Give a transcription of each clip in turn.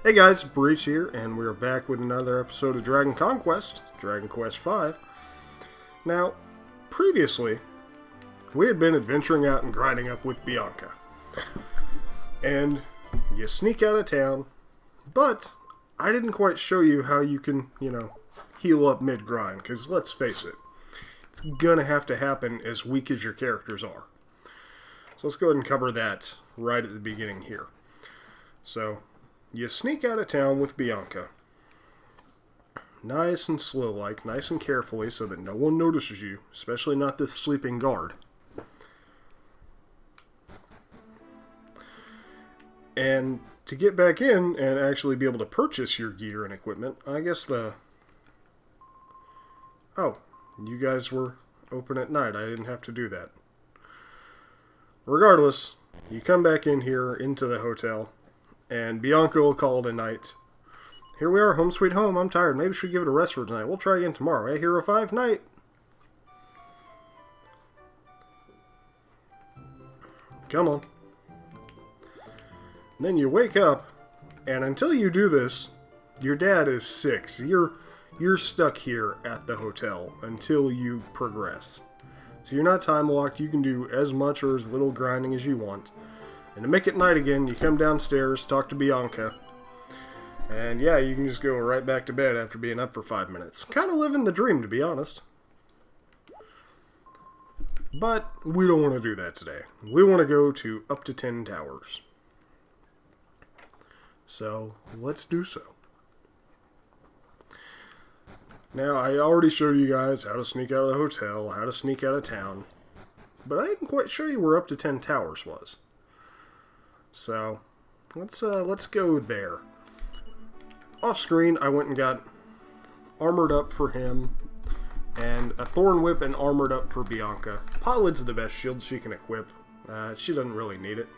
Hey guys, Breach here, and we're back with another episode of Dragon Conquest, Dragon Quest V. Now, previously, we had been adventuring out and grinding up with Bianca. And you sneak out of town, but I didn't quite show you how you can, heal up mid-grind, because let's face it, it's gonna have to happen as weak as your characters are. So let's go ahead and cover that right at the beginning here. So, you sneak out of town with Bianca. Nice and slow-like, nice and carefully so that no one notices you, especially not this sleeping guard. And to get back in and actually be able to purchase your gear and equipment, I guess Oh, you guys were open at night. I didn't have to do that. Regardless, you come back in here into the hotel, and Bianca will call it a night. Here we are, home sweet home. I'm tired. Maybe we should give it a rest for tonight. We'll try again tomorrow. Hey, Hero 5, night. Come on. And then you wake up, and until you do this, your dad is sick. So you're stuck here at the hotel until you progress. So you're not time locked. You can do as much or as little grinding as you want. And to make it night again, you come downstairs, talk to Bianca. And yeah, you can just go right back to bed after being up for 5 minutes. Kind of living the dream, to be honest. But we don't want to do that today. We want to go to up to 10 towers. So, let's do so. Now, I already showed you guys how to sneak out of the hotel, how to sneak out of town. But I didn't quite show you where up to 10 towers was. So, let's go there. Off screen, I went and got armored up for him, and a thorn whip and armored up for Bianca. Pottlid's the best shield she can equip. She doesn't really need it.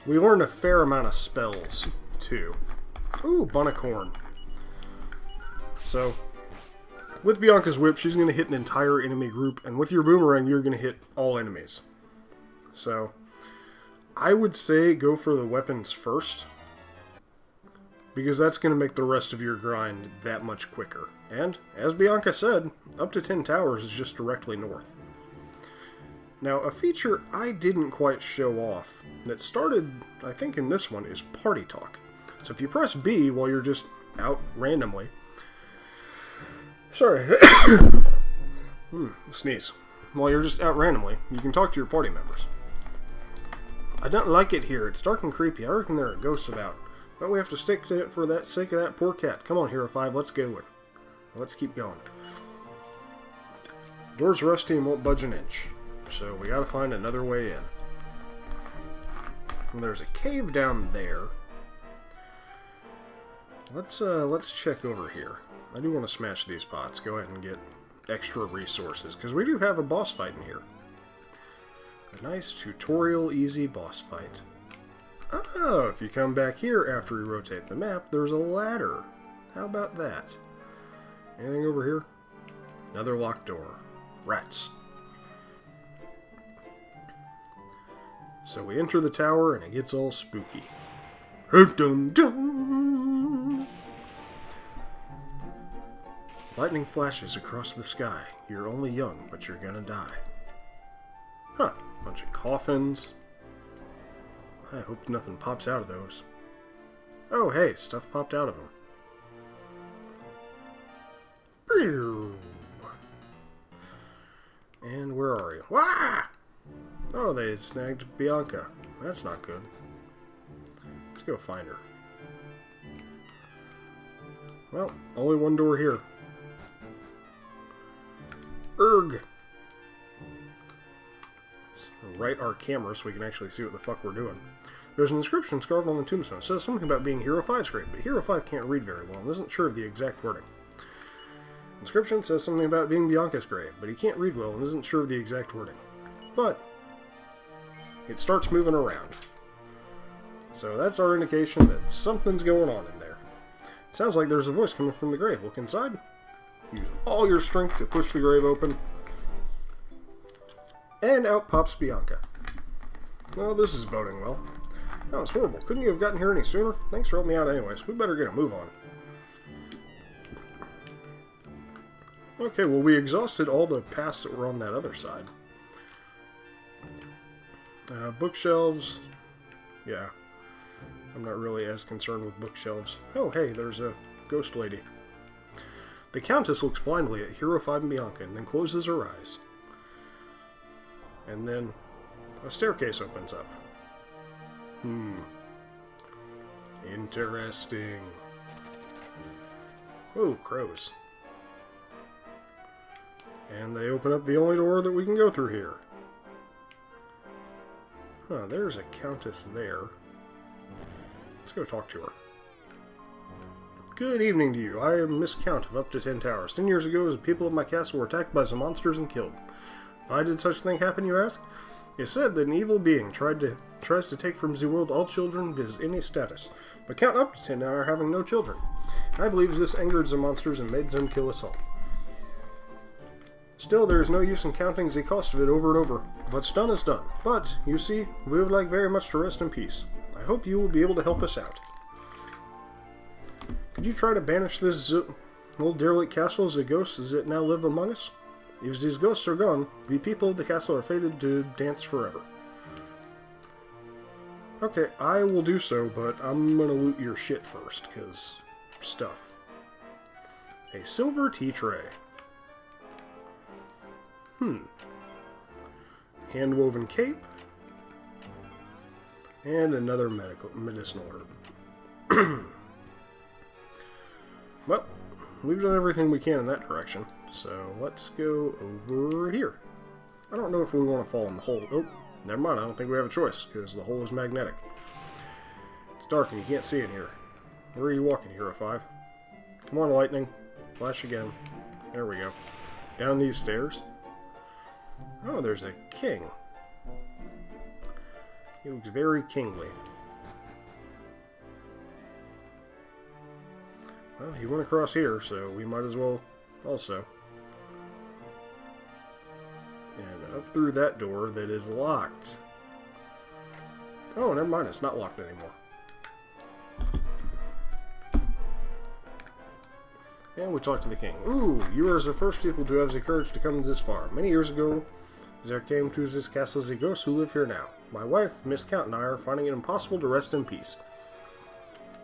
We learned a fair amount of spells, too. Ooh, Bunnicorn. So, with Bianca's whip, she's going to hit an entire enemy group, and with your boomerang, you're going to hit all enemies. So, I would say go for the weapons first, because that's going to make the rest of your grind that much quicker. And, as Bianca said, up to 10 towers is just directly north. Now, a feature I didn't quite show off that started, I think, in this one is Party Talk. So if you press B while you're just out randomly... Sorry. Sneeze. While you're just out randomly, you can talk to your party members. I don't like it here. It's dark and creepy. I reckon there are ghosts about. But we have to stick to it for the sake of that poor cat. Come on, Hero 5, let's go. Let's keep going. Door's rusty and won't budge an inch. So we gotta find another way in. And there's a cave down there. Let's check over here. I do want to smash these pots. Go ahead and get extra resources, because we do have a boss fight in here. A nice tutorial easy boss fight. Oh, if you come back here after we rotate the map, there's a ladder. How about that? Anything over here? Another locked door. Rats. So we enter the tower and it gets all spooky. Dun, dun. Lightning flashes across the sky. You're only young, but you're gonna die. Huh. Bunch of coffins. I hope nothing pops out of those. Oh, hey, stuff popped out of them. And where are you? Wah! Oh, they snagged Bianca. That's not good. Let's go find her. Well, only one door here. Erg! Let's right our camera so we can actually see what the fuck we're doing. There's an inscription carved on the tombstone. It says something about being Hero 5's grade, but Hero 5 can't read very well and isn't sure of the exact wording. Inscription says something about being Bianca's grade, but he can't read well and isn't sure of the exact wording. But it starts moving around. So that's our indication that something's going on in there. It sounds like there's a voice coming from the grave. Look inside. Use all your strength to push the grave open. And out pops Bianca. Well, this is boding well. Oh, it's horrible. Couldn't you have gotten here any sooner? Thanks for helping me out anyways. We better get a move on. Okay, well, we exhausted all the paths that were on that other side. Bookshelves. Yeah. I'm not really as concerned with bookshelves. Oh, hey, there's a ghost lady. The Countess looks blindly at Hero 5 and Bianca and then closes her eyes. And then a staircase opens up. Interesting. Oh, crows. And they open up the only door that we can go through here. Huh, there's a countess there. Let's go talk to her. Good evening to you. I am Miss Count of up to 10 towers. 10 years ago, the people of my castle were attacked by some monsters and killed. Why did such a thing happen, you ask? It is said that an evil being tries to take from the world all children of any status. But Count up to 10 now are having no children. I believe this angered the monsters and made them kill us all. Still, there is no use in counting the cost of it over and over. What's done is done. But, you see, we would like very much to rest in peace. I hope you will be able to help us out. Could you try to banish this old derelict castle as the ghosts that now live among us? If these ghosts are gone, we people of the castle are fated to dance forever. Okay, I will do so, but I'm gonna loot your shit first, because stuff. A silver tea tray. Hand-woven cape. And another medicinal herb. Well, we've done everything we can in that direction, so let's go over here. I don't know if we want to fall in the hole. Oh, never mind, I don't think we have a choice, because the hole is magnetic. It's dark and you can't see in here. Where are you walking, Hero 5? Come on, lightning. Flash again. There we go. Down these stairs. Oh, there's a king. He looks very kingly. Well, he went across here, so we might as well also. And up through that door that is locked. Oh, never mind, it's not locked anymore. And we talk to the king. Ooh, you are the first people to have the courage to come this far. Many years ago, there came to this castle the ghosts who live here now. My wife, Miss Count, and I are finding it impossible to rest in peace.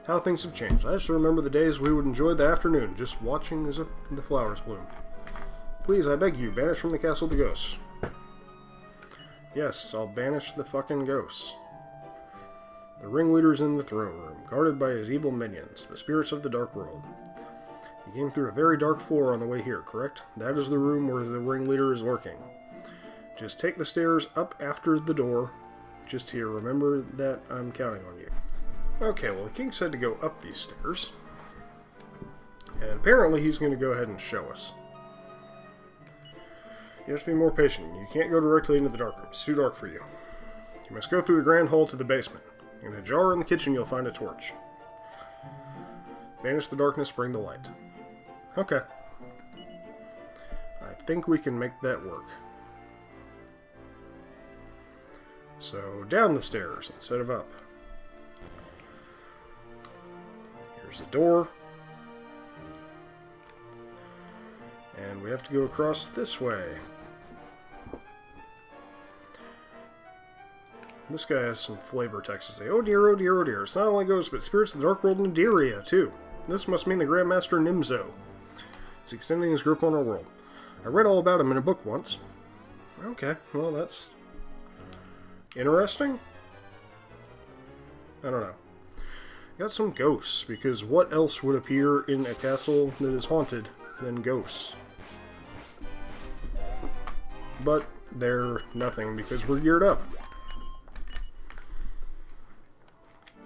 How things have changed. I just remember the days we would enjoy the afternoon, just watching as the flowers bloom. Please, I beg you, banish from the castle the ghosts. Yes, I'll banish the fucking ghosts. The ringleader's in the throne room, guarded by his evil minions, the spirits of the dark world. He came through a very dark floor on the way here, correct? That is the room where the ringleader is lurking. Just take the stairs up after the door. Just here, remember that I'm counting on you. Okay, well, the king said to go up these stairs. And apparently he's going to go ahead and show us. You have to be more patient. You can't go directly into the dark room. It's too dark for you. You must go through the grand hall to the basement. In a jar in the kitchen, you'll find a torch. Banish the darkness, bring the light. Okay. I think we can make that work. So, down the stairs instead of up. Here's the door. And we have to go across this way. This guy has some flavor text to say, oh dear, oh dear, oh dear. It's not only ghosts, but spirits of the dark world and Deria, too. This must mean the Grandmaster Nimzo. He's extending his grip on our world. I read all about him in a book once. Okay, well that's interesting. I don't know. Got some ghosts, because what else would appear in a castle that is haunted than ghosts? But they're nothing because we're geared up.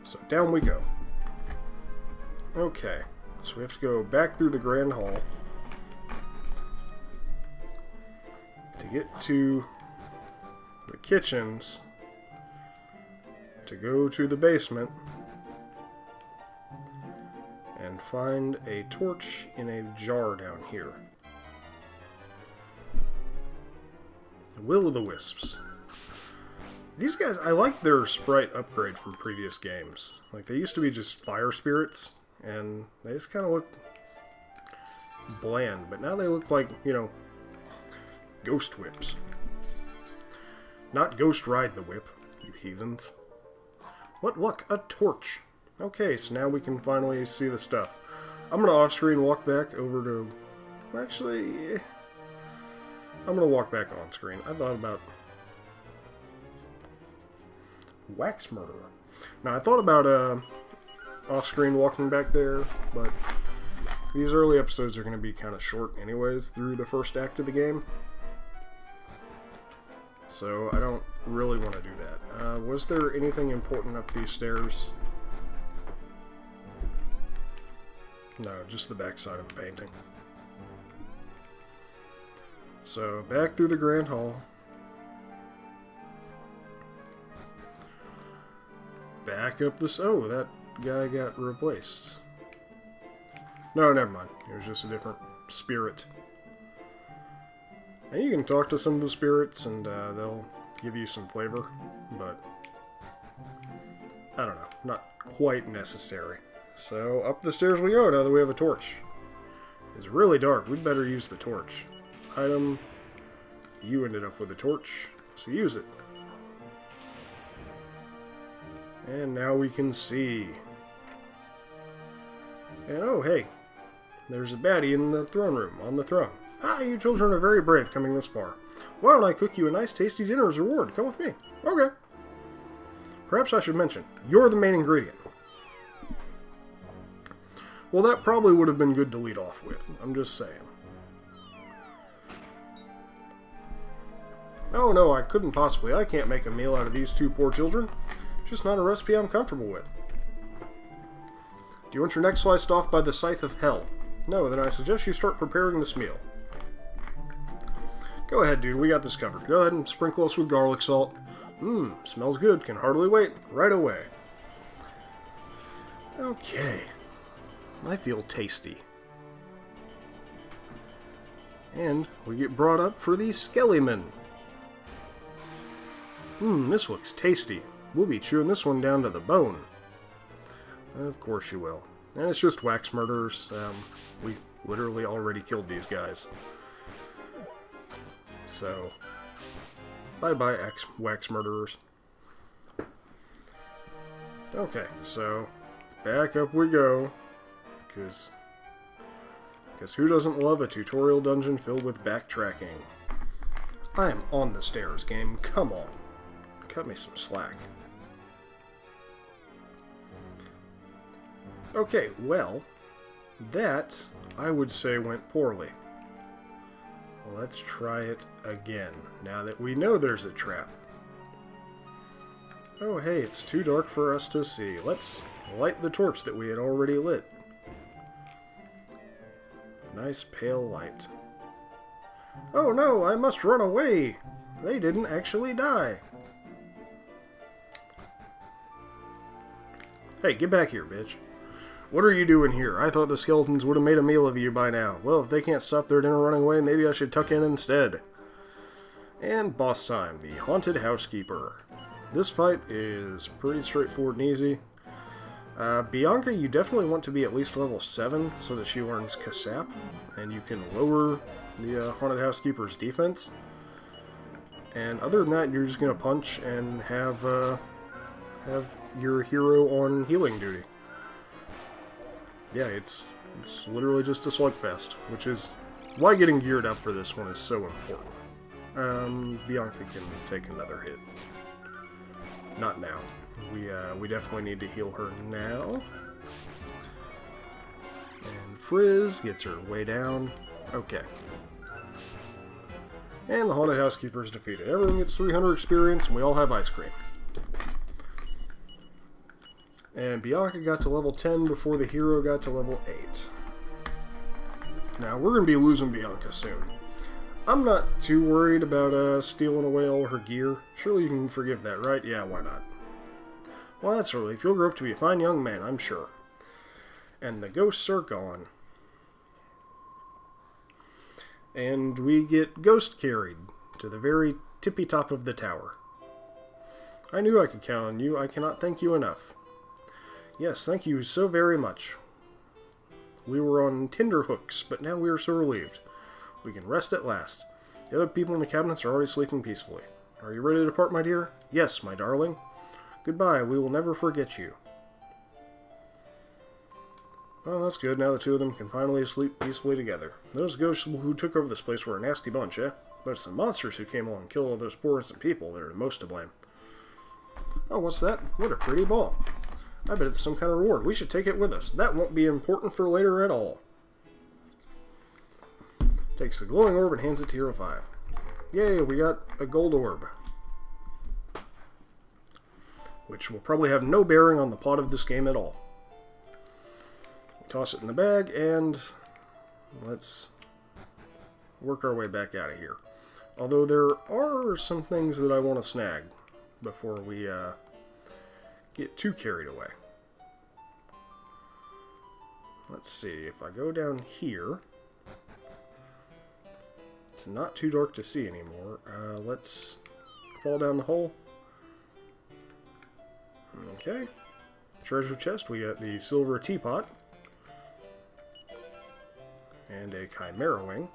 So down we go. Okay, so we have to go back through the Grand Hall to get to the kitchens, to go to the basement, and find a torch in a jar down here. The Will-o'-the-Wisps. These guys, I like their sprite upgrade from previous games. Like, they used to be just fire spirits, and they just kind of look bland. But now they look like, you know, ghost whips. Not Ghost Ride the Whip, you heathens. What luck, a torch. Okay, so now we can finally see the stuff. I'm going to off-screen walk back over to... Actually, I'm going to walk back on-screen. I thought about... Wax Murderer. Now, I thought about off-screen walking back there, but these early episodes are going to be kind of short anyways through the first act of the game. So I don't really want to do that. Was there anything important up these stairs? No, just the backside of the painting. So, back through the Grand Hall. Back up this... Oh, that guy got replaced. No, never mind. It was just a different spirit. And you can talk to some of the spirits, and they'll give you some flavor, but I don't know. Not quite necessary. So, up the stairs we go now that we have a torch. It's really dark. We'd better use the torch. Item. You ended up with a torch, so use it. And now we can see. And oh, hey. There's a baddie in the throne room, on the throne. Ah, you children are very brave coming this far. Why don't I cook you a nice tasty dinner as a reward? Come with me. Okay. Perhaps I should mention, you're the main ingredient. Well, that probably would have been good to lead off with. I'm just saying. Oh no, I couldn't possibly. I can't make a meal out of these two poor children. It's just not a recipe I'm comfortable with. Do you want your neck sliced off by the scythe of hell? No, then I suggest you start preparing this meal. Go ahead, dude. We got this covered. Go ahead and sprinkle us with garlic salt. Mmm, smells good. Can hardly wait. Right away. Okay. I feel tasty. And we get brought up for the Skellyman. Mmm, this looks tasty. We'll be chewing this one down to the bone. Of course you will. And it's just wax murderers. We literally already killed these guys. So, bye-bye, wax murderers. Okay, so, back up we go. Because who doesn't love a tutorial dungeon filled with backtracking? I am on the stairs, game. Come on. Cut me some slack. Okay, well, that, I would say, went poorly. Let's try it again, now that we know there's a trap. Oh, hey, it's too dark for us to see. Let's light the torch that we had already lit. Nice pale light. Oh no, I must run away! They didn't actually die. Hey, get back here, bitch. What are you doing here? I thought the skeletons would have made a meal of you by now. Well, if they can't stop their dinner running away, maybe I should tuck in instead. And boss time, the Haunted Housekeeper. This fight is pretty straightforward and easy. Bianca, you definitely want to be at least level 7 so that she learns Kasap, and you can lower the Haunted Housekeeper's defense. And other than that, you're just going to punch and have your hero on healing duty. Yeah, it's literally just a slugfest, which is why getting geared up for this one is so important. Bianca can take another hit. Not now. We definitely need to heal her now. And Frizz gets her way down. Okay. And the Haunted Housekeeper is defeated. Everyone gets 300 experience, and we all have ice cream. And Bianca got to level 10 before the hero got to level 8. Now, we're going to be losing Bianca soon. I'm not too worried about stealing away all her gear. Surely you can forgive that, right? Yeah, why not? Well, that's a relief. You'll grow up to be a fine young man, I'm sure. And the ghosts are gone. And we get ghost carried to the very tippy top of the tower. I knew I could count on you. I cannot thank you enough. Yes, thank you so very much. We were on tender hooks, but now we are so relieved. We can rest at last. The other people in the cabinets are already sleeping peacefully. Are you ready to depart, my dear? Yes, my darling. Goodbye, we will never forget you. Well, that's good. Now the two of them can finally sleep peacefully together. Those ghosts who took over this place were a nasty bunch, eh? But it's the monsters who came along and killed all those poor innocent people that are the most to blame. Oh, what's that? What a pretty ball. I bet it's some kind of reward. We should take it with us. That won't be important for later at all. Takes the glowing orb and hands it to Hero 5. Yay, we got a gold orb. Which will probably have no bearing on the plot of this game at all. Toss it in the bag, and let's work our way back out of here. Although there are some things that I want to snag before we get too carried away. Let's see, if I go down here, it's not too dark to see anymore. Let's fall down the hole. Okay. Treasure chest, we got the silver teapot. And a chimera wing.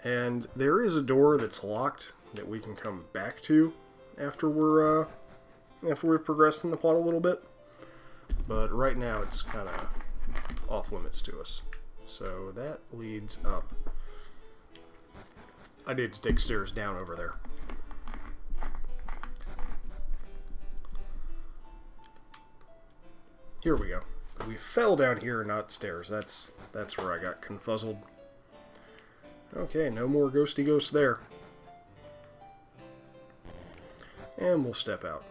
And there is a door that's locked that we can come back to after we've progressed in the plot a little bit. But right now it's kind of off limits to us. So that leads up. I need to take stairs down over there. Here we go. We fell down here, not stairs. That's where I got confuzzled. Okay, no more ghosty ghosts there. And we'll step out.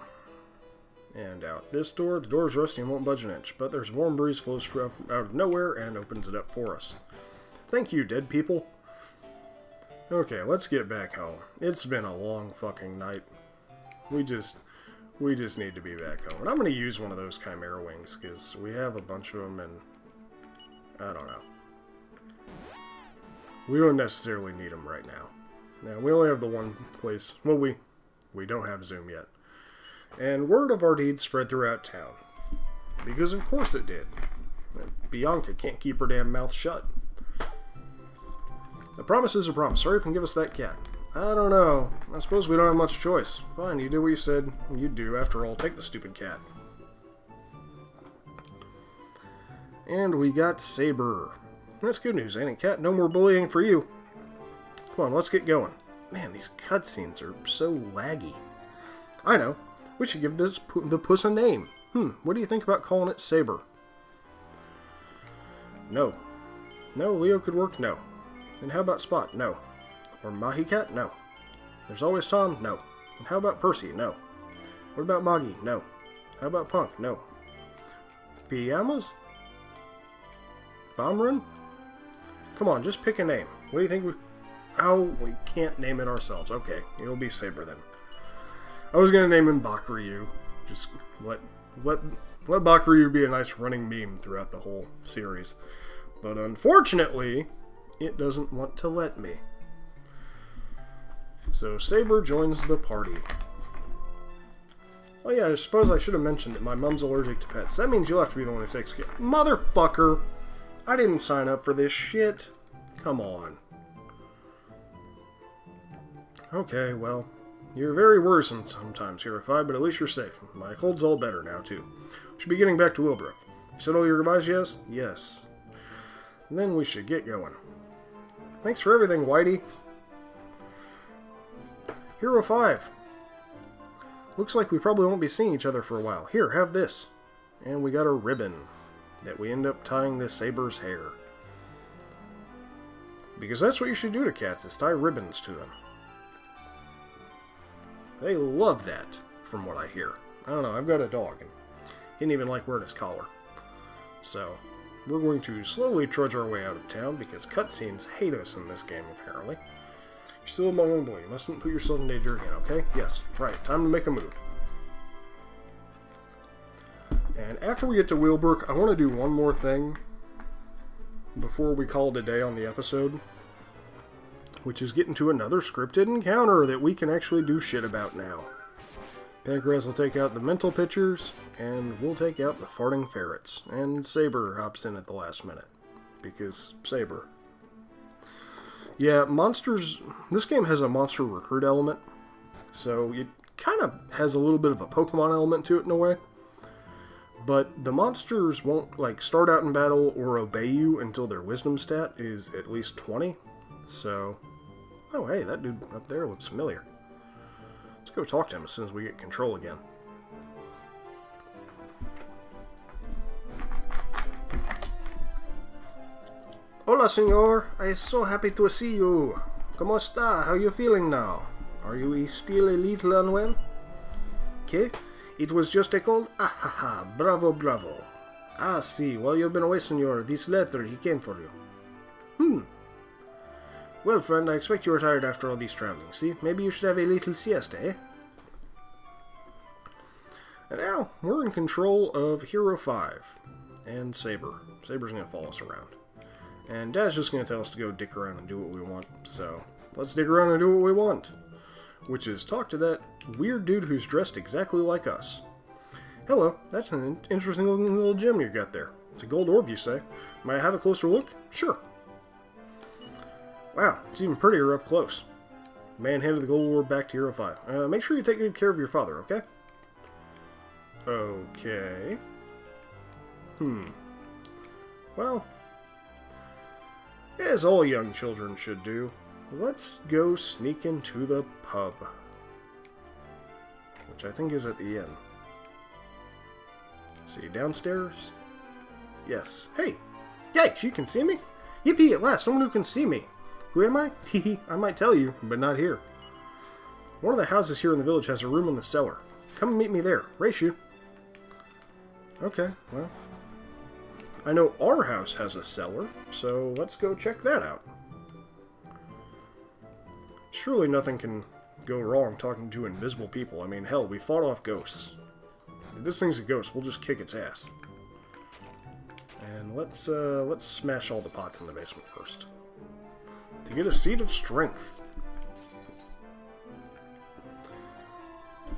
And out this door. The door's rusty and won't budge an inch, but there's a warm breeze flows out of nowhere and opens it up for us. Thank you, dead people. Okay, let's get back home. It's been a long fucking night. We just need to be back home. And I'm going to use one of those chimera wings, because we have a bunch of them, and I don't know. We don't necessarily need them right now. Now, we only have the one place. Well, we don't have Zoom yet. And word of our deeds spread throughout town. Because of course it did. Bianca can't keep her damn mouth shut. A promise is a promise. Hurry up and give us that cat. I don't know. I suppose we don't have much choice. Fine, you do what you said you'd do. After all, take the stupid cat. And we got Saber. That's good news, ain't it, cat? No more bullying for you. Come on, let's get going. Man, these cutscenes are so laggy. I know. We should give the puss a name. What do you think about calling it Saber? No. No, Leo could work? No. And how about Spot? No. Or Mahi Cat? No. There's always Tom? No. And how about Percy? No. What about Moggy? No. How about Punk? No. Pijamas? Bomb Run? Come on, just pick a name. What do you think we... Oh, we can't name it ourselves. Okay, it'll be Saber then. I was going to name him Bakuryu. Just let Bakuryu be a nice running meme throughout the whole series. But unfortunately, it doesn't want to let me. So Saber joins the party. Oh yeah, I suppose I should have mentioned that my mom's allergic to pets. That means you'll have to be the one who takes care. Motherfucker! I didn't sign up for this shit. Come on. Okay, well, you're very worrisome sometimes, Hero 5, but at least you're safe. My cold's all better now, too. We should be getting back to Willbrook. You said all your goodbyes, yes? Yes. And then we should get going. Thanks for everything, Whitey. Hero 5. Looks like we probably won't be seeing each other for a while. Here, have this. And we got a ribbon that we end up tying to Saber's hair. Because that's what you should do to cats, is tie ribbons to them. They love that, from what I hear. I don't know, I've got a dog, and he didn't even like wearing his collar. So, we're going to slowly trudge our way out of town, because cutscenes hate us in this game, apparently. You're still a young boy. You mustn't put yourself in danger again, okay? Yes, right. Time to make a move. And after we get to Willbrook, I want to do one more thing before we call it a day on the episode. which is getting to another scripted encounter that we can actually do shit about now. Pancras will take out the mental pictures, and we'll take out the farting ferrets. And Saber hops in at the last minute, because Saber. Yeah, monsters... This game has a monster recruit element, so it kind of has a little bit of a Pokemon element to it in a way. But the monsters won't, like, start out in battle or obey you until their wisdom stat is at least 20. So... Oh, hey, that dude up there looks familiar. Let's go talk to him as soon as we get control again. Hola, senor. I'm so happy to see you. ¿Cómo está? How are you feeling now? Are you still a little unwell? Okay. It was just a cold? Ah ha ha. Bravo, bravo. Ah, see. While you've been away, senor, this letter, he came for you. Well, friend, I expect you are tired after all these traveling. See, maybe you should have a little siesta, eh? And now, we're in control of Hero 5 and Saber. Saber's going to follow us around. And Dad's just going to tell us to go dick around and do what we want. So, let's dick around and do what we want. Which is talk to that weird dude who's dressed exactly like us. Hello, that's an interesting looking little gem you got there. It's a gold orb, you say? Might I have a closer look? Sure. Wow, it's even prettier up close. Man handed the gold orb back to Hero 5. Make sure you take good care of your father, okay? Okay. Well, as all young children should do, let's go sneak into the pub. Which I think is at the inn. See, downstairs? Yes. Hey! Yikes, you can see me? Yippee, at last, someone who can see me. Who am I? Teehee, I might tell you, but not here. One of the houses here in the village has a room in the cellar. Come and meet me there. Race you. Okay, well. I know our house has a cellar, so let's go check that out. Surely nothing can go wrong talking to invisible people. I mean, hell, we fought off ghosts. If this thing's a ghost, we'll just kick its ass. And let's smash all the pots in the basement first. To get a seed of strength.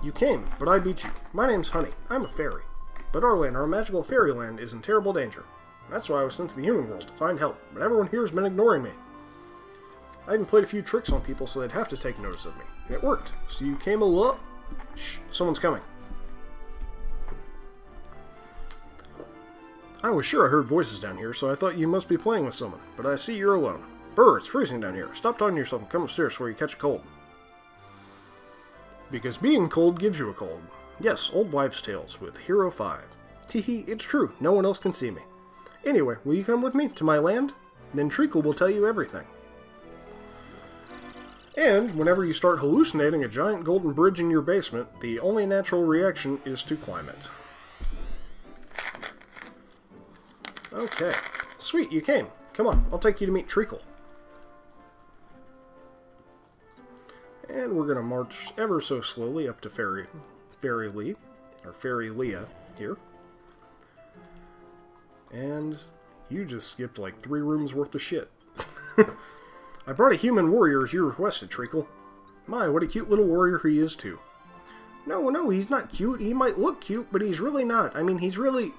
You came, but I beat you. My name's Honey. I'm a fairy. But our land, our magical fairyland, is in terrible danger. That's why I was sent to the human world to find help, but everyone here has been ignoring me. I even played a few tricks on people so they'd have to take notice of me. And it worked. So you came a lot. Shh, someone's coming. I was sure I heard voices down here, so I thought you must be playing with someone. But I see you're alone. Brr, it's freezing down here. Stop talking to yourself and come upstairs before you catch a cold. Because being cold gives you a cold. Yes, old wives' tales with Hero 5. Teehee, it's true. No one else can see me. Anyway, will you come with me to my land? Then Treacle will tell you everything. And whenever you start hallucinating a giant golden bridge in your basement, the only natural reaction is to climb it. Okay. Sweet, you came. Come on, I'll take you to meet Treacle. And we're going to march ever so slowly up to Fairy Lee, or Fairy Leah here. And you just skipped like 3 rooms worth of shit. I brought a human warrior as you requested, Treacle. My, what a cute little warrior he is too. No, he's not cute. He might look cute, but he's really not. I mean, he's really...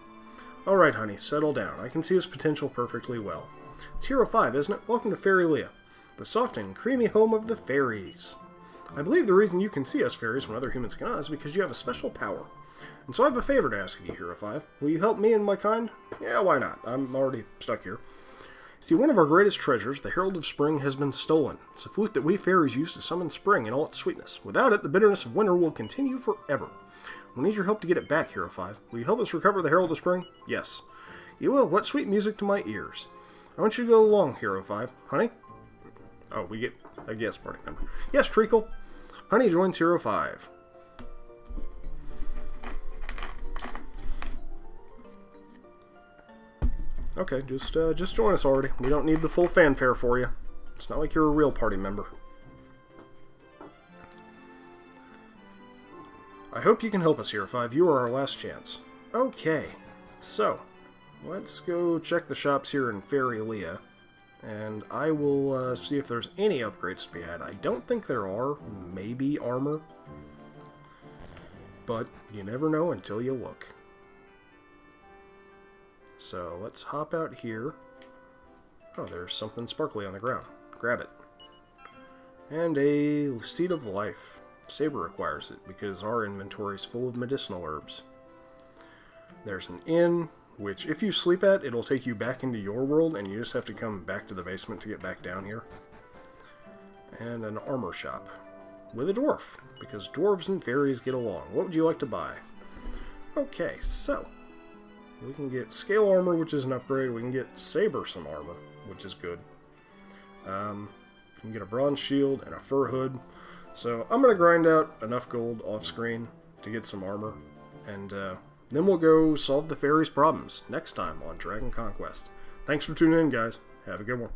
Alright, honey, settle down. I can see his potential perfectly well. It's Hero 5, isn't it? Welcome to Fairy Leah, the soft and creamy home of the fairies. I believe the reason you can see us fairies when other humans cannot is because you have a special power. And so I have a favor to ask of you, Hero 5. Will you help me and my kind? Yeah, why not? I'm already stuck here. See, one of our greatest treasures, the Herald of Spring, has been stolen. It's a flute that we fairies use to summon spring in all its sweetness. Without it, the bitterness of winter will continue forever. We'll need your help to get it back, Hero 5. Will you help us recover the Herald of Spring? Yes. You will. What sweet music to my ears. I want you to go along, Hero 5. Honey? Oh, we get a guest party member. Yes, Treacle. Honey joins Hero 5. Okay, just join us already. We don't need the full fanfare for you. It's not like you're a real party member. I hope you can help us, Hero 5. You are our last chance. Okay, so let's go check the shops here in Fairy Leah. and I will see if there's any upgrades to be had. I don't think there are. Maybe armor. But you never know until you look. So let's hop out here. Oh, there's something sparkly on the ground. Grab it. And a Seed of Life. Saber requires it because our inventory is full of medicinal herbs. There's an inn, which if you sleep at, it'll take you back into your world, and you just have to come back to the basement to get back down here. And an armor shop with a dwarf, because dwarves and fairies get along. What would you like to buy? Okay, so we can get scale armor, which is an upgrade. We can get saber some armor, which is good. We can get a bronze shield and a fur hood. So I'm going to grind out enough gold off screen to get some armor, and then we'll go solve the fairies' problems next time on Dragon Conquest. Thanks for tuning in, guys. Have a good one.